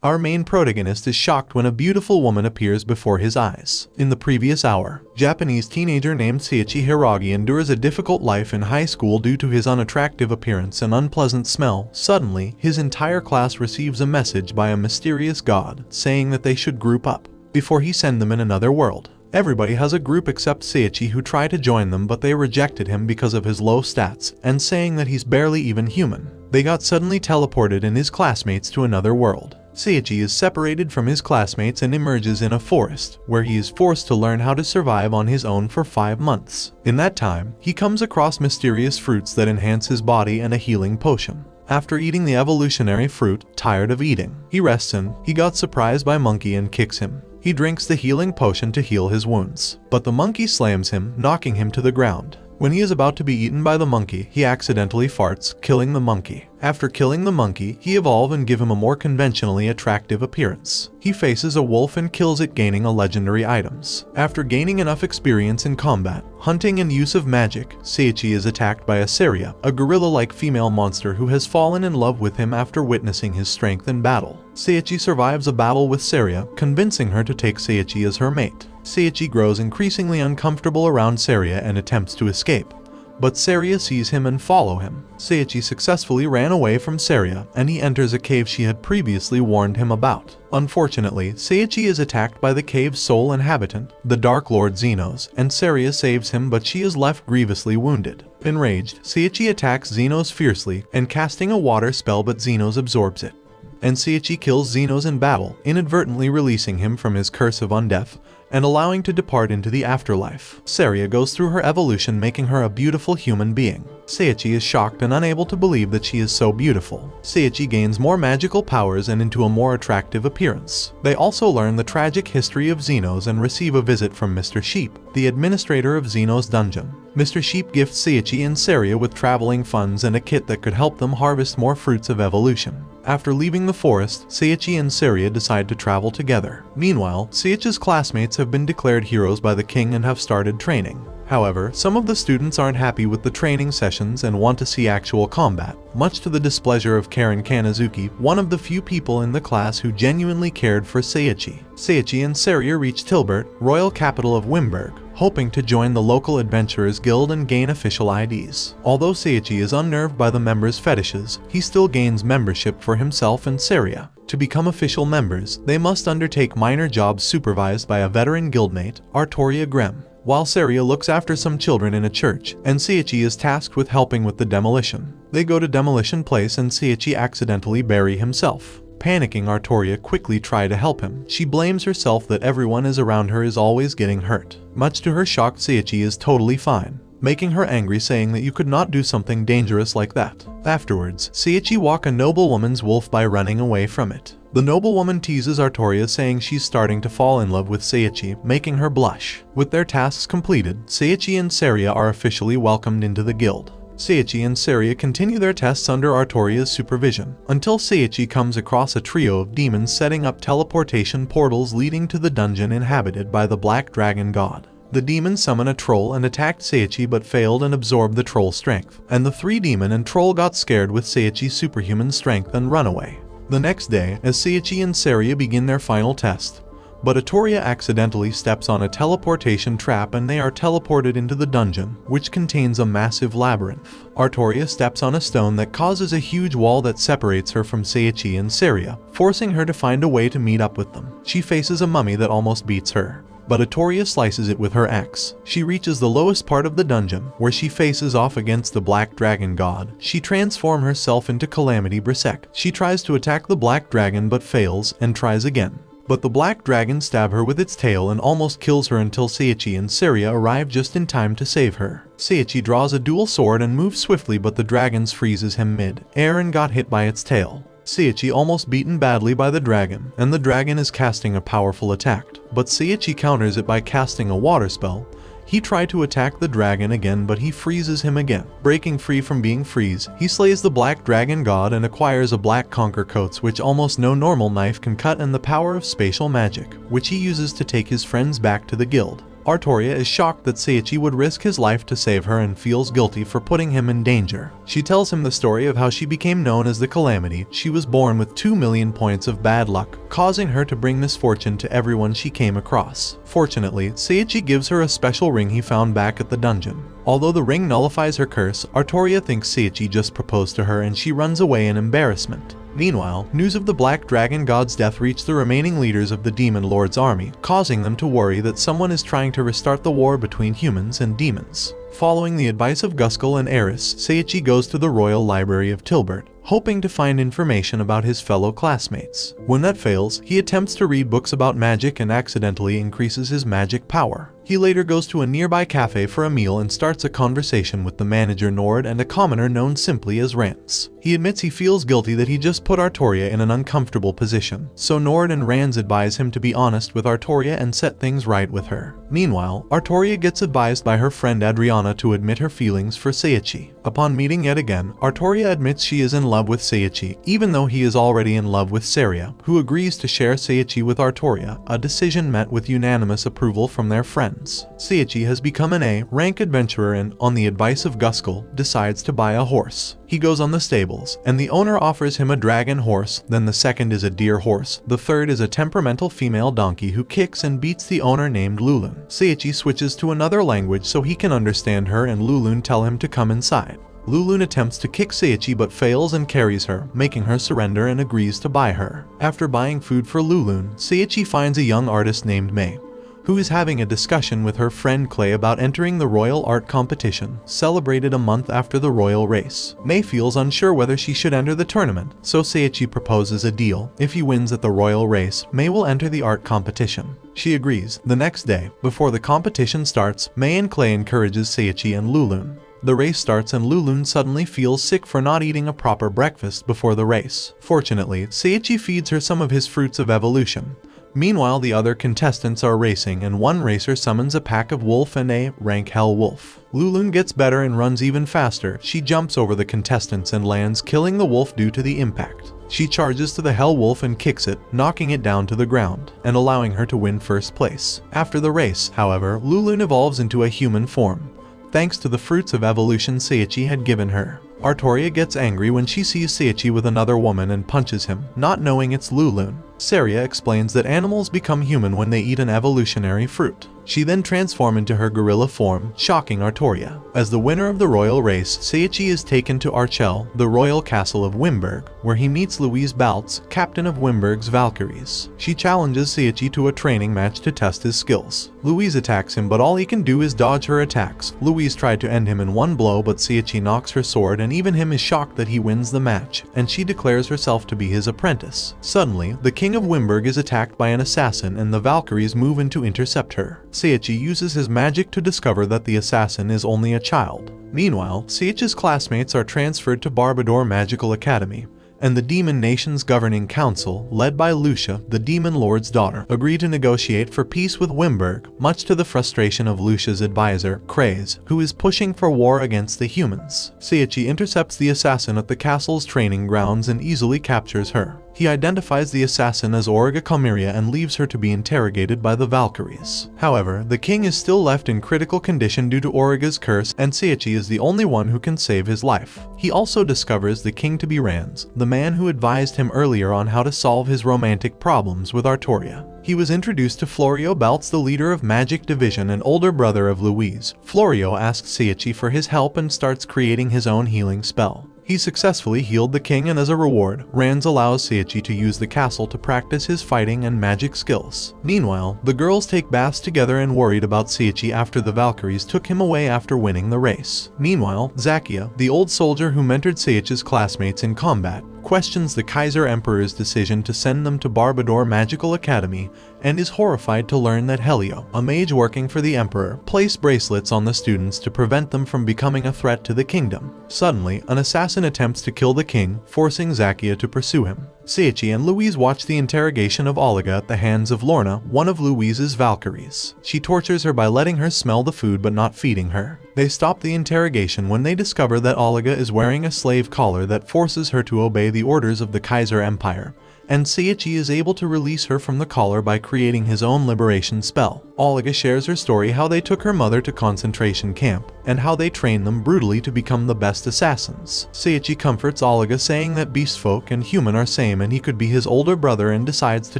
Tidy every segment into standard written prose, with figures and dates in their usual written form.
Our main protagonist is shocked when a beautiful woman appears before his eyes. In the previous hour, Japanese teenager named Seiichi Hiragi endures a difficult life in high school due to his unattractive appearance and unpleasant smell. Suddenly, his entire class receives a message by a mysterious god saying that they should group up before he send them in another world. Everybody has a group except Seiichi, who tried to join them but they rejected him because of his low stats and saying that he's barely even human. They got suddenly teleported and his classmates to another world. Seiichi is separated from his classmates and emerges in a forest, where he is forced to learn how to survive on his own for 5 months. In that time, he comes across mysterious fruits that enhance his body and a healing potion. After eating the evolutionary fruit, tired of eating, he rests and he got surprised by Monkey and kicks him. He drinks the healing potion to heal his wounds, but the monkey slams him, knocking him to the ground. When he is about to be eaten by the monkey, he accidentally farts, killing the monkey. After killing the monkey, he evolves and give him a more conventionally attractive appearance. He faces a wolf and kills it, gaining a legendary items. After gaining enough experience in combat, hunting and use of magic, Seiichi is attacked by a Saria, a gorilla-like female monster who has fallen in love with him after witnessing his strength in battle. Seiichi survives a battle with Saria, convincing her to take Seiichi as her mate. Seiichi grows increasingly uncomfortable around Saria and attempts to escape, but Saria sees him and follows him. Seiichi successfully ran away from Saria, and he enters a cave she had previously warned him about. Unfortunately, Seiichi is attacked by the cave's sole inhabitant, the Dark Lord Xenos, and Saria saves him, but she is left grievously wounded. Enraged, Seiichi attacks Xenos fiercely and casting a water spell, but Xenos absorbs it. And Seiichi kills Xenos in battle, inadvertently releasing him from his curse of undeath and allowing to depart into the afterlife. Saria goes through her evolution, making her a beautiful human being. Seiichi is shocked and unable to believe that she is so beautiful. Seiichi gains more magical powers and into a more attractive appearance. They also learn the tragic history of Xenos and receive a visit from Mr. Sheep, the administrator of Xenos dungeon. Mr. Sheep gifts Seiichi and Saria with traveling funds and a kit that could help them harvest more fruits of evolution. After leaving the forest, Seiichi and Saria decide to travel together. Meanwhile, Seiichi's classmates have been declared heroes by the king and have started training. However, some of the students aren't happy with the training sessions and want to see actual combat, much to the displeasure of Karen Kanazuki, one of the few people in the class who genuinely cared for Seiichi. Seiichi and Saria reach Tilbert, royal capital of Wimberg, hoping to join the local adventurers guild and gain official IDs. Although Seiichi is unnerved by the members' fetishes, he still gains membership for himself and Saria. To become official members, they must undertake minor jobs supervised by a veteran guildmate, Artoria Grem, while Saria looks after some children in a church, and Seiichi is tasked with helping with the demolition. They go to Demolition Place and Seiichi accidentally bury himself. Panicking, Artoria quickly try to help him. She blames herself that everyone around her is always getting hurt. Much to her shock, Seiichi is totally fine, making her angry, saying that you could not do something dangerous like that. Afterwards, Seiichi walks a noblewoman's wolf by running away from it. The noblewoman teases Artoria, saying she's starting to fall in love with Seiichi, making her blush. With their tasks completed, Seiichi and Saria are officially welcomed into the guild. Seiichi and Saria continue their tests under Artoria's supervision, until Seiichi comes across a trio of demons setting up teleportation portals leading to the dungeon inhabited by the Black Dragon God. The demons summon a troll and attacked Seiichi but failed and absorbed the troll's strength, and the 3 demon and troll got scared with Seiichi's superhuman strength and run away. The next day, as Seiichi and Saria begin their final test, but Artoria accidentally steps on a teleportation trap and they are teleported into the dungeon, which contains a massive labyrinth. Artoria steps on a stone that causes a huge wall that separates her from Seiichi and Saria, forcing her to find a way to meet up with them. She faces a mummy that almost beats her, but Artoria slices it with her axe. She reaches the lowest part of the dungeon, where she faces off against the Black Dragon God. She transforms herself into Calamity Brisek. She tries to attack the Black Dragon but fails, and tries again. But the Black Dragon stabs her with its tail and almost kills her until Seiichi and Saria arrive just in time to save her. Seiichi draws a dual sword and moves swiftly, but the dragon freezes him mid-air and got hit by its tail. Seiichi almost beaten badly by the dragon, and the dragon is casting a powerful attack, but Seiichi counters it by casting a water spell. He tried to attack the dragon again, but he freezes him again. Breaking free from being freeze, he slays the Black Dragon God and acquires a black conquer coats which almost no normal knife can cut, and the power of spatial magic, which he uses to take his friends back to the guild. Artoria is shocked that Seiichi would risk his life to save her and feels guilty for putting him in danger. She tells him the story of how she became known as the Calamity. She was born with 2 million points of bad luck, causing her to bring misfortune to everyone she came across. Fortunately, Seiichi gives her a special ring he found back at the dungeon. Although the ring nullifies her curse, Artoria thinks Seiichi just proposed to her and she runs away in embarrassment. Meanwhile, news of the Black Dragon God's death reached the remaining leaders of the Demon Lord's army, causing them to worry that someone is trying to restart the war between humans and demons. Following the advice of Guskel and Eris, Seiichi goes to the Royal Library of Tilbert, hoping to find information about his fellow classmates. When that fails, he attempts to read books about magic and accidentally increases his magic power. He later goes to a nearby cafe for a meal and starts a conversation with the manager Nord and a commoner known simply as Rance. He admits he feels guilty that he just put Artoria in an uncomfortable position, so Nord and Rance advise him to be honest with Artoria and set things right with her. Meanwhile, Artoria gets advised by her friend Adriana to admit her feelings for Seiichi. Upon meeting yet again, Artoria admits she is in love with Seiichi, even though he is already in love with Saria, who agrees to share Seiichi with Artoria, a decision met with unanimous approval from their friends. Seiichi has become an A-rank adventurer and, on the advice of Guskel, decides to buy a horse. He goes on the stables, and the owner offers him a dragon horse, then the second is a deer horse, the third is a temperamental female donkey who kicks and beats the owner named Lulun. Seiichi switches to another language so he can understand her and Lulun tell him to come inside. Lulun attempts to kick Seiichi but fails and carries her, making her surrender and agrees to buy her. After buying food for Lulun, Seiichi finds a young artist named Mei, who is having a discussion with her friend Clay about entering the royal art competition, celebrated a month after the royal race. Mei feels unsure whether she should enter the tournament, so Seiichi proposes a deal. If he wins at the royal race, Mei will enter the art competition. She agrees. The next day, before the competition starts, Mei and Clay encourages Seiichi and Lulun. The race starts and Lulun suddenly feels sick for not eating a proper breakfast before the race. Fortunately, Seiichi feeds her some of his fruits of evolution. Meanwhile, the other contestants are racing and one racer summons a pack of wolf and A-rank hell wolf. Lulun gets better and runs even faster. She jumps over the contestants and lands, killing the wolf due to the impact. She charges to the hell wolf and kicks it, knocking it down to the ground, and allowing her to win first place. After the race, however, Lulun evolves into a human form, thanks to the fruits of evolution Seiichi had given her. Artoria gets angry when she sees Seiichi with another woman and punches him, not knowing it's Lulun. Saria explains that animals become human when they eat an evolutionary fruit. She then transforms into her gorilla form, shocking Artoria. As the winner of the royal race, Seiichi is taken to Archel, the royal castle of Wimberg, where he meets Louise Baltz, captain of Wimberg's Valkyries. She challenges Seiichi to a training match to test his skills. Louise attacks him, but all he can do is dodge her attacks. Louise tried to end him in one blow, but Seiichi knocks her sword and even him is shocked that he wins the match, and she declares herself to be his apprentice. Suddenly, the king of Wimberg is attacked by an assassin and the Valkyries move in to intercept her. Seiichi uses his magic to discover that the assassin is only a child. Meanwhile, Seiichi's classmates are transferred to Barbador Magical Academy, and the Demon Nation's governing council, led by Lucia, the Demon Lord's daughter, agree to negotiate for peace with Wimberg, much to the frustration of Lucia's advisor, Kraze, who is pushing for war against the humans. Seiichi intercepts the assassin at the castle's training grounds and easily captures her. He identifies the assassin as Auriga Comiria and leaves her to be interrogated by the Valkyries. However, the king is still left in critical condition due to Auriga's curse, and Seiichi is the only one who can save his life. He also discovers the king to be Rance, the man who advised him earlier on how to solve his romantic problems with Artoria. He was introduced to Florio Baltz, the leader of Magic Division and older brother of Louise. Florio asks Seiichi for his help and starts creating his own healing spell. He successfully healed the king, and as a reward, Rance allows Seiichi to use the castle to practice his fighting and magic skills. Meanwhile, the girls take baths together and worried about Seiichi after the Valkyries took him away after winning the race. Meanwhile, Zakia, the old soldier who mentored Seiichi's classmates in combat, questions the Kaiser Emperor's decision to send them to Barbador Magical Academy and is horrified to learn that Helio, a mage working for the Emperor, placed bracelets on the students to prevent them from becoming a threat to the kingdom. Suddenly, an assassin attempts to kill the king, forcing Zakia to pursue him. Seiichi and Louise watch the interrogation of Olga at the hands of Lorna, one of Louise's Valkyries. She tortures her by letting her smell the food but not feeding her. They stop the interrogation when they discover that Olga is wearing a slave collar that forces her to obey the orders of the Kaiser Empire, and Seiichi is able to release her from the collar by creating his own liberation spell. Olga shares her story how they took her mother to concentration camp, and how they trained them brutally to become the best assassins. Seiichi comforts Olga, saying that beast folk and human are same and he could be his older brother, and decides to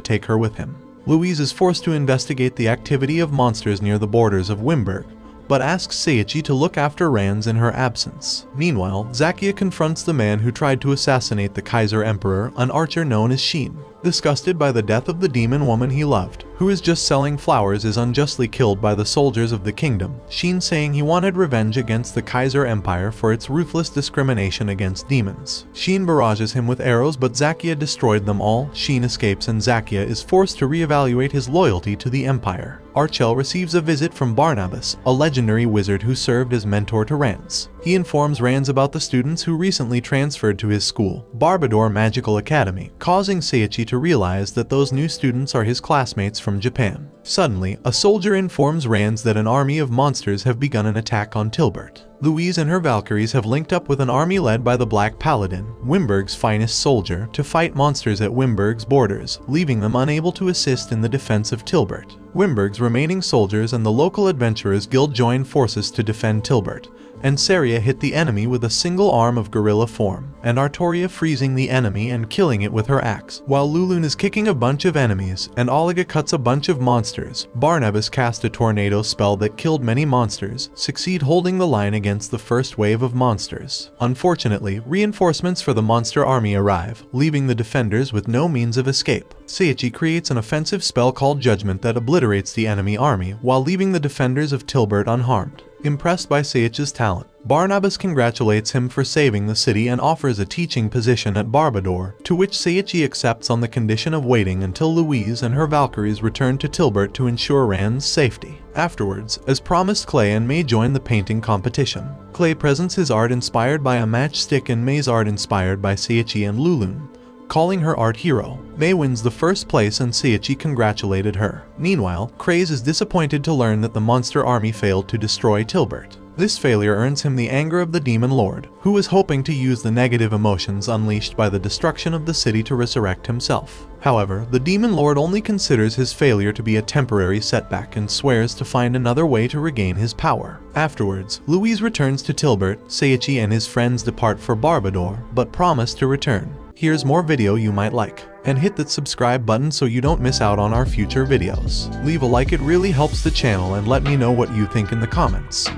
take her with him. Louise is forced to investigate the activity of monsters near the borders of Wimberg, but asks Seiichi to look after Rans in her absence. Meanwhile, Zakia confronts the man who tried to assassinate the Kaiser Emperor, an archer known as Shin. Disgusted by the death of the demon woman he loved, who is just selling flowers, is unjustly killed by the soldiers of the kingdom, Shin saying he wanted revenge against the Kaiser Empire for its ruthless discrimination against demons. Shin barrages him with arrows, but Zakia destroyed them all. Shin escapes and Zakia is forced to reevaluate his loyalty to the Empire. Archel receives a visit from Barnabas, a legendary wizard who served as mentor to Rans. He informs Rans about the students who recently transferred to his school, Barbador Magical Academy, causing Seiichi to realize that those new students are his classmates from Japan. Suddenly, a soldier informs Rans that an army of monsters have begun an attack on Tilbert. Louise and her Valkyries have linked up with an army led by the Black Paladin, Wimberg's finest soldier, to fight monsters at Wimberg's borders, leaving them unable to assist in the defense of Tilbert. Wimberg's remaining soldiers and the local adventurers guild join forces to defend Tilbert, and Saria hit the enemy with a single arm of gorilla form, and Artoria freezing the enemy and killing it with her axe. While Lulun is kicking a bunch of enemies and Oliga cuts a bunch of monsters, Barnabas cast a tornado spell that killed many monsters, succeed holding the line against the first wave of monsters. Unfortunately, reinforcements for the monster army arrive, leaving the defenders with no means of escape. Seiichi creates an offensive spell called Judgment that obliterates the enemy army while leaving the defenders of Tilbert unharmed. Impressed by Seiichi's talent, Barnabas congratulates him for saving the city and offers a teaching position at Barbador, to which Seiichi accepts on the condition of waiting until Louise and her Valkyries return to Tilbert to ensure Rand's safety. Afterwards, as promised, Clay and May join the painting competition. Clay presents his art inspired by a matchstick and May's art inspired by Seiichi and Lulun, calling her art hero. May wins the first place and Seiichi congratulated her. Meanwhile, Kraze is disappointed to learn that the monster army failed to destroy Tilbert. This failure earns him the anger of the Demon Lord, who is hoping to use the negative emotions unleashed by the destruction of the city to resurrect himself. However, the Demon Lord only considers his failure to be a temporary setback and swears to find another way to regain his power. Afterwards, Louise returns to Tilbert. Seiichi and his friends depart for Barbador, but promise to return. Here's more video you might like, and hit that subscribe button so you don't miss out on our future videos. Leave a like, it really helps the channel, and let me know what you think in the comments.